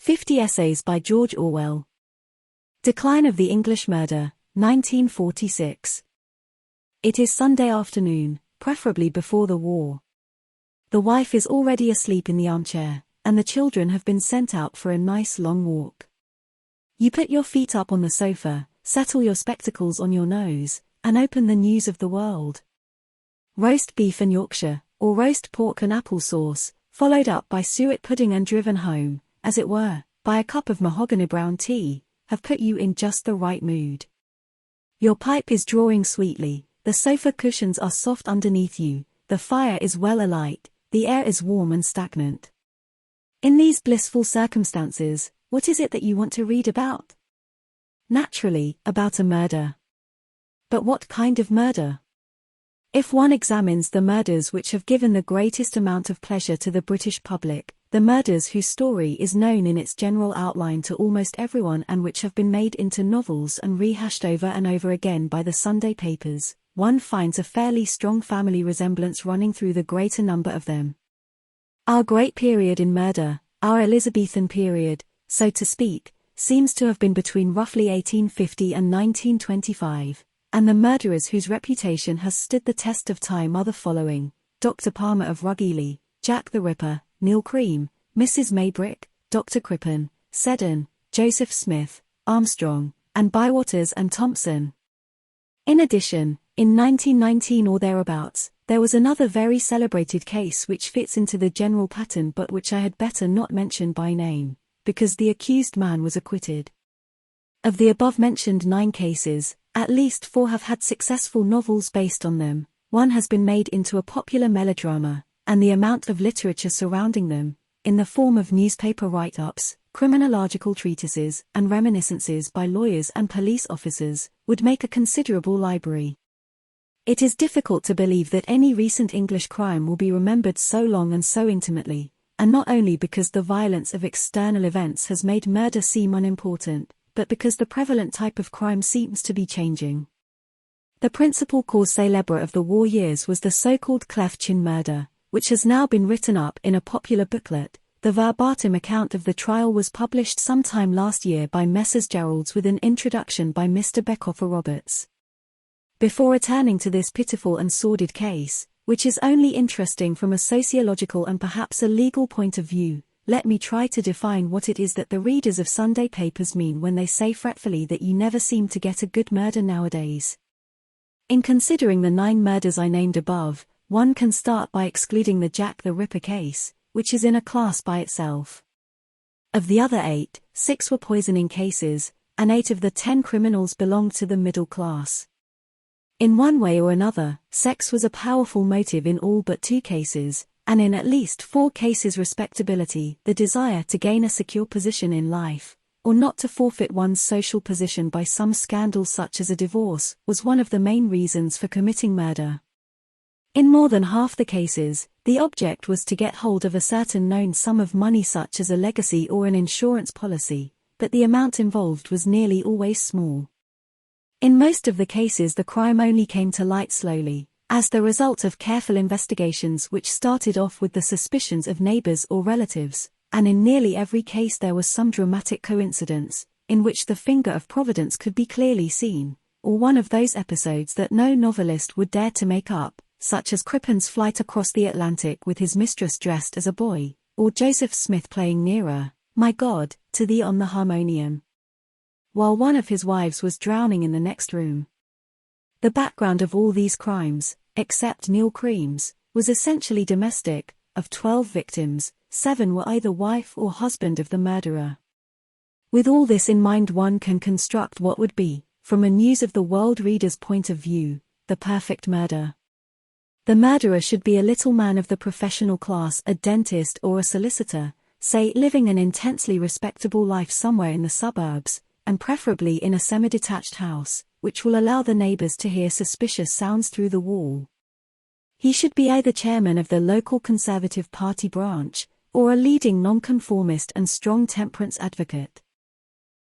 50 Essays by George Orwell. Decline of the English Murder, 1946. It is Sunday afternoon, preferably before the war. The wife is already asleep in the armchair, and the children have been sent out for a nice long walk. You put your feet up on the sofa, settle your spectacles on your nose, and open the news of the world. Roast beef and Yorkshire, or roast pork and applesauce, followed up by suet pudding and driven home, as it were, by a cup of mahogany brown tea, have put you in just the right mood. Your pipe is drawing sweetly, the sofa cushions are soft underneath you, the fire is well alight, the air is warm and stagnant. In these blissful circumstances, what is it that you want to read about? Naturally, about a murder. But what kind of murder? If one examines the murders which have given the greatest amount of pleasure to the British public, the murders whose story is known in its general outline to almost everyone and which have been made into novels and rehashed over and over again by the Sunday papers, one finds a fairly strong family resemblance running through the greater number of them. Our great period in murder, our Elizabethan period, so to speak, seems to have been between roughly 1850 and 1925. And the murderers whose reputation has stood the test of time are the following: Dr. Palmer of Ruggeely, Jack the Ripper, Neil Cream, Mrs. Maybrick, Dr. Crippen, Seddon, Joseph Smith, Armstrong, and Bywaters and Thompson. In addition, in 1919 or thereabouts, there was another very celebrated case which fits into the general pattern but which I had better not mention by name, because the accused man was acquitted. Of the above-mentioned 9 cases, at least 4 have had successful novels based on them, 1 has been made into a popular melodrama, and the amount of literature surrounding them, in the form of newspaper write-ups, criminological treatises, and reminiscences by lawyers and police officers, would make a considerable library. It is difficult to believe that any recent English crime will be remembered so long and so intimately, and not only because the violence of external events has made murder seem unimportant, but because the prevalent type of crime seems to be changing. The principal cause célèbre of the war years was the so-called cleft chin murder, which has now been written up in a popular booklet. The verbatim account of the trial was published sometime last year by Messrs. Geralds with an introduction by Mr. Beckoffer Roberts. Before returning to this pitiful and sordid case, which is only interesting from a sociological and perhaps a legal point of view, let me try to define what it is that the readers of Sunday papers mean when they say fretfully that you never seem to get a good murder nowadays. In considering the 9 murders I named above, one can start by excluding the Jack the Ripper case, which is in a class by itself. Of the other 8, 6 were poisoning cases, and 8 of the 10 criminals belonged to the middle class. In one way or another, sex was a powerful motive in all but 2 cases, and in at least 4 cases respectability, the desire to gain a secure position in life, or not to forfeit one's social position by some scandal such as a divorce, was one of the main reasons for committing murder. In more than half the cases, the object was to get hold of a certain known sum of money such as a legacy or an insurance policy, but the amount involved was nearly always small. In most of the cases the crime only came to light slowly, as the result of careful investigations which started off with the suspicions of neighbors or relatives, and in nearly every case there was some dramatic coincidence, in which the finger of Providence could be clearly seen, or one of those episodes that no novelist would dare to make up, such as Crippen's flight across the Atlantic with his mistress dressed as a boy, or Joseph Smith playing nearer, my God, to thee on the harmonium, while one of his wives was drowning in the next room. The background of all these crimes, except Neil Cream's, was essentially domestic. Of 12 victims, 7 were either wife or husband of the murderer. With all this in mind one can construct what would be, from a News of the World reader's point of view, the perfect murder. The murderer should be a little man of the professional class, a dentist or a solicitor, say living an intensely respectable life somewhere in the suburbs, and preferably in a semi-detached house, which will allow the neighbors to hear suspicious sounds through the wall. He should be either chairman of the local Conservative Party branch, or a leading nonconformist and strong temperance advocate.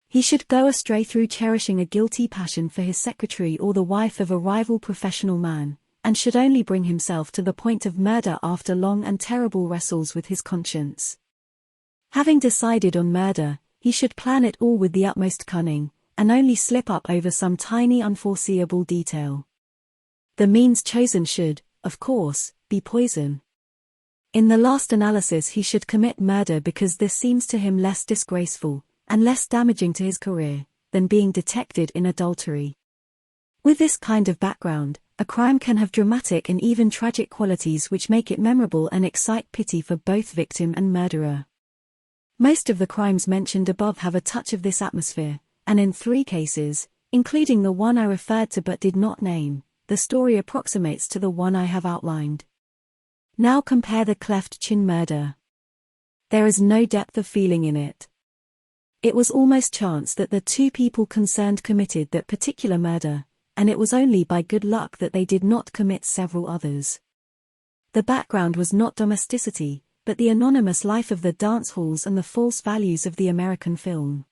He should go astray through cherishing a guilty passion for his secretary or the wife of a rival professional man, and should only bring himself to the point of murder after long and terrible wrestles with his conscience. Having decided on murder, he should plan it all with the utmost cunning, and only slip up over some tiny unforeseeable detail. The means chosen should, of course, be poison. In the last analysis he should commit murder because this seems to him less disgraceful, and less damaging to his career, than being detected in adultery. With this kind of background, a crime can have dramatic and even tragic qualities which make it memorable and excite pity for both victim and murderer. Most of the crimes mentioned above have a touch of this atmosphere, and in 3 cases, including the one I referred to but did not name, the story approximates to the one I have outlined. Now compare the cleft chin murder. There is no depth of feeling in it. It was almost chance that the 2 people concerned committed that particular murder, and it was only by good luck that they did not commit several others. The background was not domesticity, but the anonymous life of the dance halls and the false values of the American film.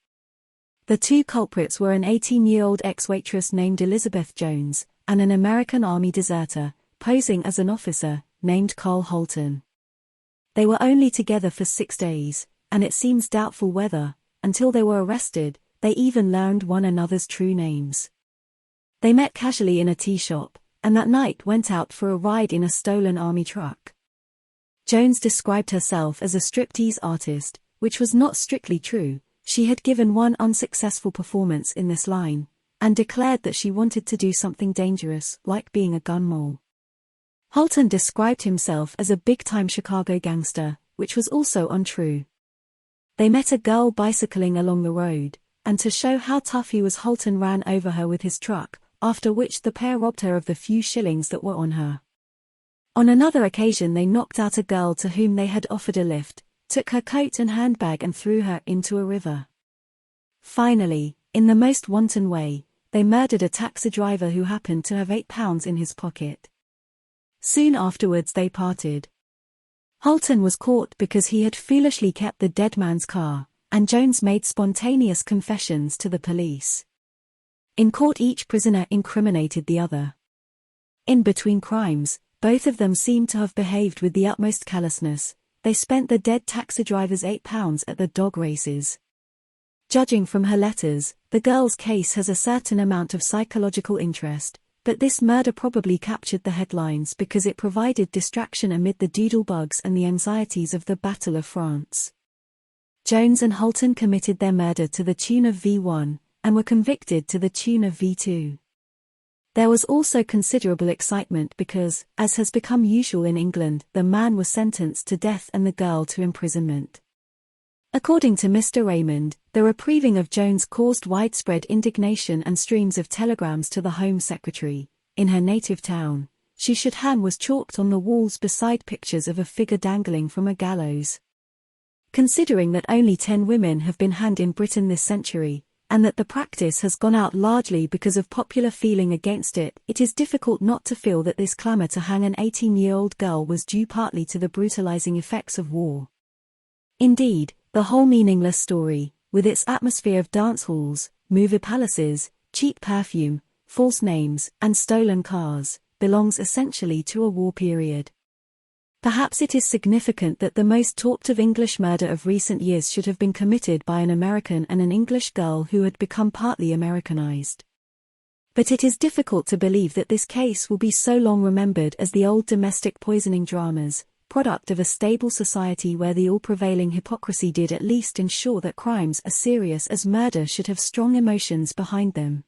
The 2 culprits were an 18-year-old ex-waitress named Elizabeth Jones, and an American Army deserter, posing as an officer, named Carl Holton. They were only together for 6 days, and it seems doubtful whether, until they were arrested, they even learned one another's true names. They met casually in a tea shop, and that night went out for a ride in a stolen Army truck. Jones described herself as a striptease artist, which was not strictly true. She had given one unsuccessful performance in this line, and declared that she wanted to do something dangerous, like being a gun mole. Holton described himself as a big-time Chicago gangster, which was also untrue. They met a girl bicycling along the road, and to show how tough he was, Holton ran over her with his truck, after which the pair robbed her of the few shillings that were on her. On another occasion they knocked out a girl to whom they had offered a lift, took her coat and handbag and threw her into a river. Finally, in the most wanton way, they murdered a taxi driver who happened to have £8 in his pocket. Soon afterwards they parted. Holton was caught because he had foolishly kept the dead man's car, and Jones made spontaneous confessions to the police. In court each prisoner incriminated the other. In between crimes, both of them seemed to have behaved with the utmost callousness. They spent the dead taxi driver's £8 at the dog races. Judging from her letters, the girl's case has a certain amount of psychological interest, but this murder probably captured the headlines because it provided distraction amid the doodlebugs and the anxieties of the Battle of France. Jones and Holton committed their murder to the tune of V1, and were convicted to the tune of V2. There was also considerable excitement because, as has become usual in England, the man was sentenced to death and the girl to imprisonment. According to Mr. Raymond, the reprieving of Jones caused widespread indignation and streams of telegrams to the Home Secretary. In her native town, she should hang was chalked on the walls beside pictures of a figure dangling from a gallows. Considering that only 10 women have been hanged in Britain this century, and that the practice has gone out largely because of popular feeling against it, it is difficult not to feel that this clamour to hang an 18-year-old girl was due partly to the brutalizing effects of war. Indeed, the whole meaningless story, with its atmosphere of dance halls, movie palaces, cheap perfume, false names, and stolen cars, belongs essentially to a war period. Perhaps it is significant that the most talked of English murder of recent years should have been committed by an American and an English girl who had become partly Americanized. But it is difficult to believe that this case will be so long remembered as the old domestic poisoning dramas, product of a stable society where the all-prevailing hypocrisy did at least ensure that crimes as serious as murder should have strong emotions behind them.